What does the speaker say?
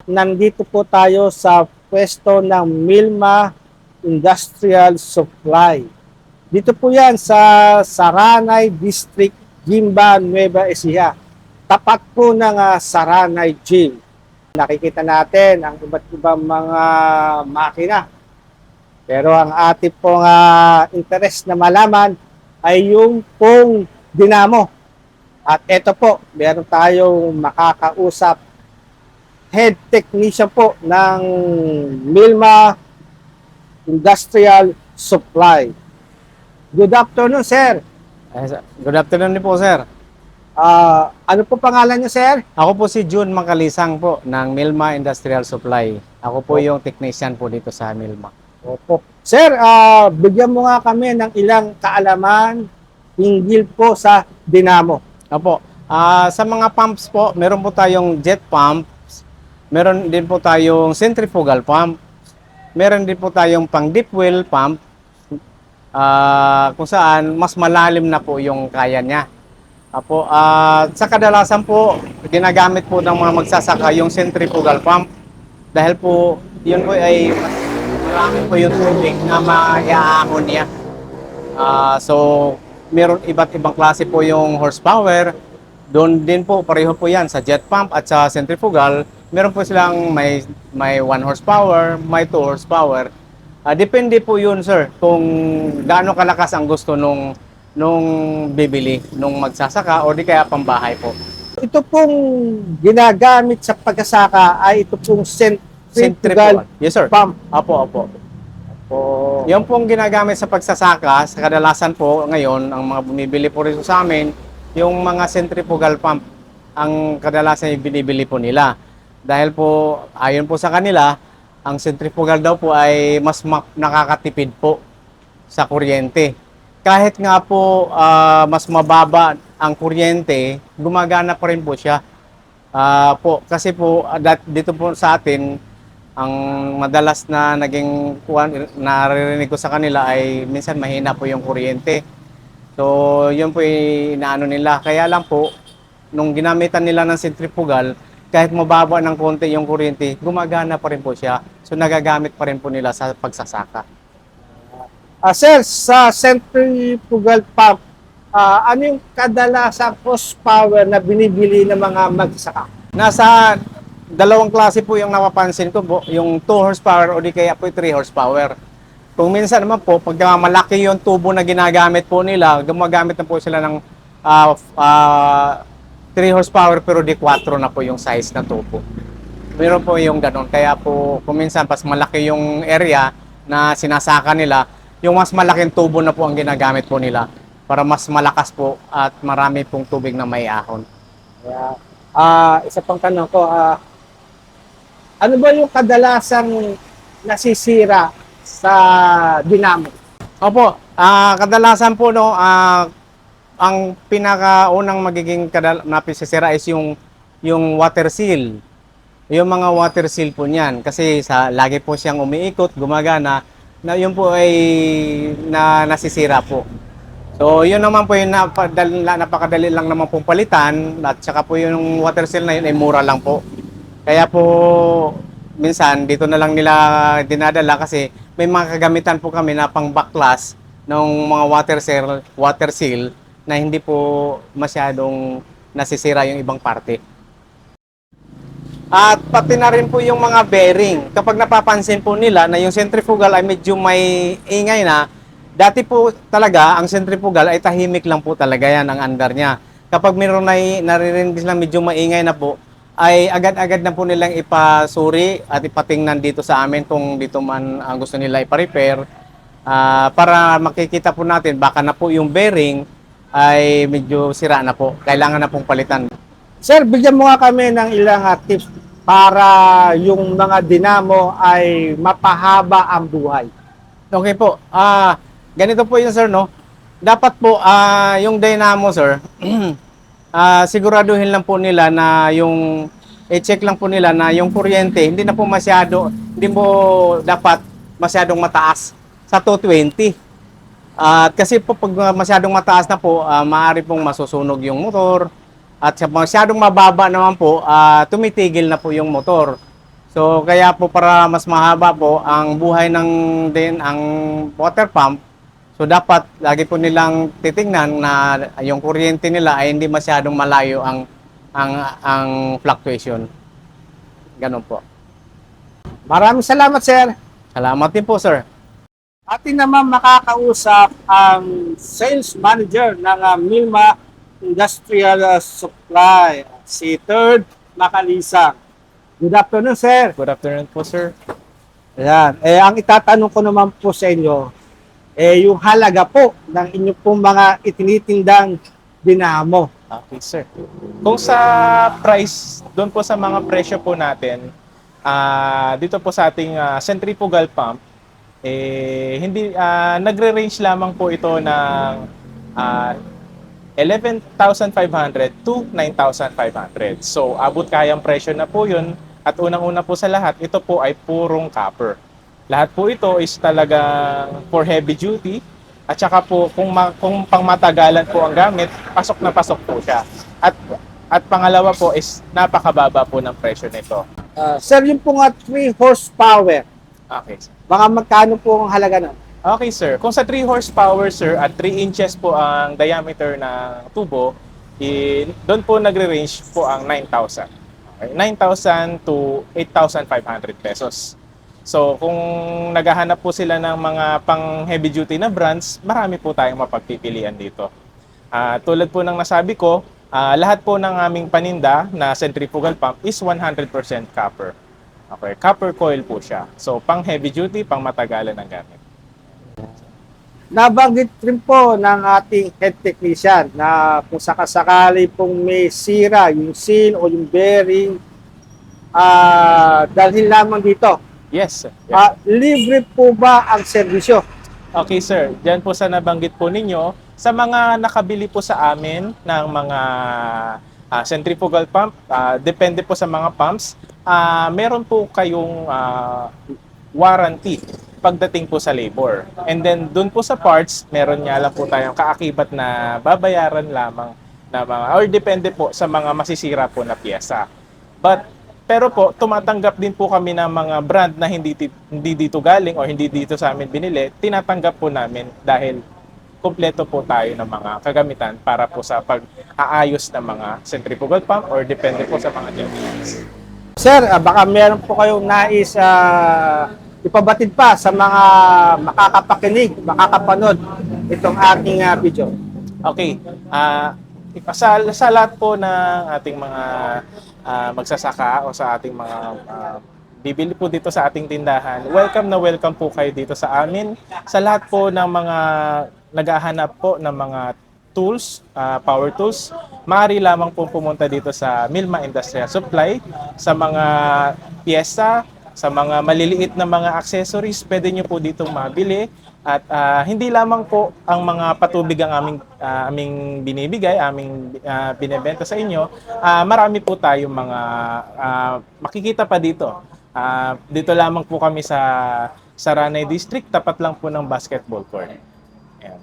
nandito po tayo sa pwesto ng Milma Industrial Supply. Dito po yan sa Saranay District, Gimba, Nueva Ecija. Tapat po ng Saranay Gym. Nakikita natin ang iba't ibang mga makina. Pero ang ating pong interest na malaman ay yung pong dinamo. At ito po, meron tayong makakausap head technician po ng Milma Industrial Supply. Good afternoon, sir. Good afternoon din po, sir. Ano po pangalan niyo, sir? Ako po si June Makalisang po ng Milma Industrial Supply. Ako po yung technician po dito sa Milma. Opo. Sir, bigyan mo nga kami ng ilang kaalaman hinggil po sa dinamo. Opo. Sa mga pumps po, meron po tayong jet pumps, meron din po tayong centrifugal pump, meron din po tayong pang deep well pump, kung saan mas malalim na po yung kaya niya. Apo, sa kadalasan po, ginagamit po ng mga magsasaka yung centrifugal pump dahil po yun po ay mas marami po yung tubig na maiaahon niya. So, meron iba't ibang klase po yung horsepower. Doon din po, pareho po yan sa jet pump at sa centrifugal. Meron po silang may 1 horsepower, may 2 horsepower. Depende po yun, sir, kung gaano kalakas ang gusto nung bibili, nung magsasaka o di kaya pambahay po. Ito pong ginagamit sa pagkasaka ay ito pong centrifugal Yes, sir. pump. Opo. Oh. Yung pong ginagamit sa pagsasaka, sa kadalasan po ngayon, ang mga bumibili po rin sa amin, yung mga centrifugal pump, ang kadalasan yung binibili po nila. Dahil po, ayon po sa kanila, ang centrifugal daw po ay mas nakakatipid po sa kuryente. Kahit nga po mas mababa ang kuryente, gumagana pa rin po siya. Kasi po, dito po sa atin, ang madalas na naririnig ko sa kanila ay minsan mahina po yung kuryente. So, yun po inaano nila. Kaya lang po, nung ginamitan nila ng centrifugal, kahit mababa ng konti yung kuryente, gumagana pa rin po siya. So, nagagamit pa rin po nila sa pagsasaka. Sir, sa centrifugal pump, ano yung kadalasang horsepower na binibili ng mga magsasaka? Nasa dalawang klase po yung napapansin ko po, yung 2 horsepower o di kaya po 3 horsepower. Kung minsan naman po, pag malaki yung tubo na ginagamit po nila, gumagamit na po sila ng 3 horsepower pero di 4 na po yung size na tubo. Meron po yung ganun. Kaya po, kung minsan pas malaki yung area na sinasaka nila, yung mas malaking tubo na po ang ginagamit po nila para mas malakas po at marami pong tubig na may ahon. Kaya, isa pang tanong ko, ano ba yung kadalasang nasisira sa dinamo? Opo, kadalasan po no, ang pinakaunang magiging napisisira is yung water seal. Yung mga water seal po niyan kasi lagi po siyang umiikot, gumagana, na yun po ay nasisira po. So, yun naman po yung napakadali lang naman pong palitan at saka po yung water seal na yun ay mura lang po. Kaya po minsan dito na lang nila dinadala kasi may mga kagamitan po kami na pang backglass ng mga water seal na hindi po masyadong nasisira yung ibang parte. At pati na rin po yung mga bearing. Kapag napapansin po nila na yung centrifugal ay medyo may ingay na, dati po talaga ang centrifugal ay tahimik lang po talaga yan ang andar niya. Kapag mayroon na naririnig silang medyo maingay na po, ay agad-agad na po nilang ipasuri at ipatingnan dito sa amin kung dito man gusto nila ipa-repair para makikita po natin baka na po yung bearing ay medyo sira na po. Kailangan na pong palitan. Sir, bigyan mo nga kami ng ilang tips para yung mga dinamo ay mapahaba ang buhay. Okay po. Ganito po yun, sir, no? Dapat po yung dynamo, sir, siguraduhin lang po nila na i-check lang po nila na yung kuryente hindi po dapat masyadong mataas sa 220. At kasi po pag masyadong mataas na po, maaari pong masusunog yung motor. At sa masyadong mababa naman po, tumitigil na po yung motor. So kaya po para mas mahaba po ang buhay ng din ang water pump, so dapat lagi po nilang titingnan na yung kuryente nila ay hindi masyadong malayo ang fluctuation. Ganun po. Maraming salamat, sir. Salamat din po, sir. Atin naman makakausap ang sales manager ng Milma Industrial Supply, si Third Macalisang. Good afternoon, sir. Good afternoon po, sir. Ayan. Ang itatanong ko naman po sa inyo, yung halaga po ng inyong pong mga itinitindang dinamo. Okay, sir. Kung sa price, doon po sa mga presyo po natin, dito po sa ating centrifugal pump, hindi nagre-range lamang po ito ng 11,500 to 9,500. So, abot kayang presyo na po yun. At unang-una po sa lahat, ito po ay purong copper. Lahat po ito is talagang for heavy duty. At saka po, kung pangmatagalan po ang gamit, pasok na pasok po siya. At pangalawa po is napakababa po ng presyo nito. Sir, yung po nga 3 horsepower, Okay, sir. baka magkano po ang halaga nun? Okay, sir. Kung sa 3 horsepower, sir, at 3 inches po ang diameter ng tubo, doon po nagre-range po ang 9,000. Okay? 9,000 to 8,500 pesos. So, kung naghahanap po sila ng mga pang heavy duty na brands, marami po tayong mapagpipilian dito. Tulad po ng nasabi ko, lahat po ng aming paninda na centrifugal pump is 100% copper. Okay, copper coil po siya. So, pang heavy duty, pang matagalan ng gamit. Nabanggit rin po ng ating head technician na kung sakasakali pong may sira, yung seal o yung bearing, dalhin lamang dito. Yes, sir. Yes. Libre po ba ang serbisyo? Okay, sir. Diyan po sa nabanggit po ninyo, sa mga nakabili po sa amin ng mga centrifugal pump, depende po sa mga pumps, meron po kayong warranty pagdating po sa labor. And then, dun po sa parts, meron nga lang po tayong kaakibat na babayaran lamang na mga, or depende po sa mga masisira po na piyesa. Pero po, tumatanggap din po kami ng mga brand na hindi dito galing o hindi dito sa amin binili. Tinatanggap po namin dahil kumpleto po tayo ng mga kagamitan para po sa pag-aayos ng mga centrifugal pump or depende po sa mga generations. Sir, baka meron po kayong nais ipabatid pa sa mga makakapakinig, makakapanood itong aking video. Okay. Sa lahat po ng ating mga magsasaka o sa ating mga bibili po dito sa ating tindahan, welcome na welcome po kayo dito sa amin. Sa lahat po ng mga naghahanap po ng mga tools, power tools, maaari lamang po pumunta dito sa Milma Industrial Supply. Sa mga piyesa, sa mga maliliit na mga accessories, pwede nyo po ditong mabili. At hindi lamang po ang mga patubig ang aming binibigay, aming binebenta sa inyo. Marami po tayong mga makikita pa dito. Dito lamang po kami sa Saranay District, tapat lang po ng basketball court. Ayan.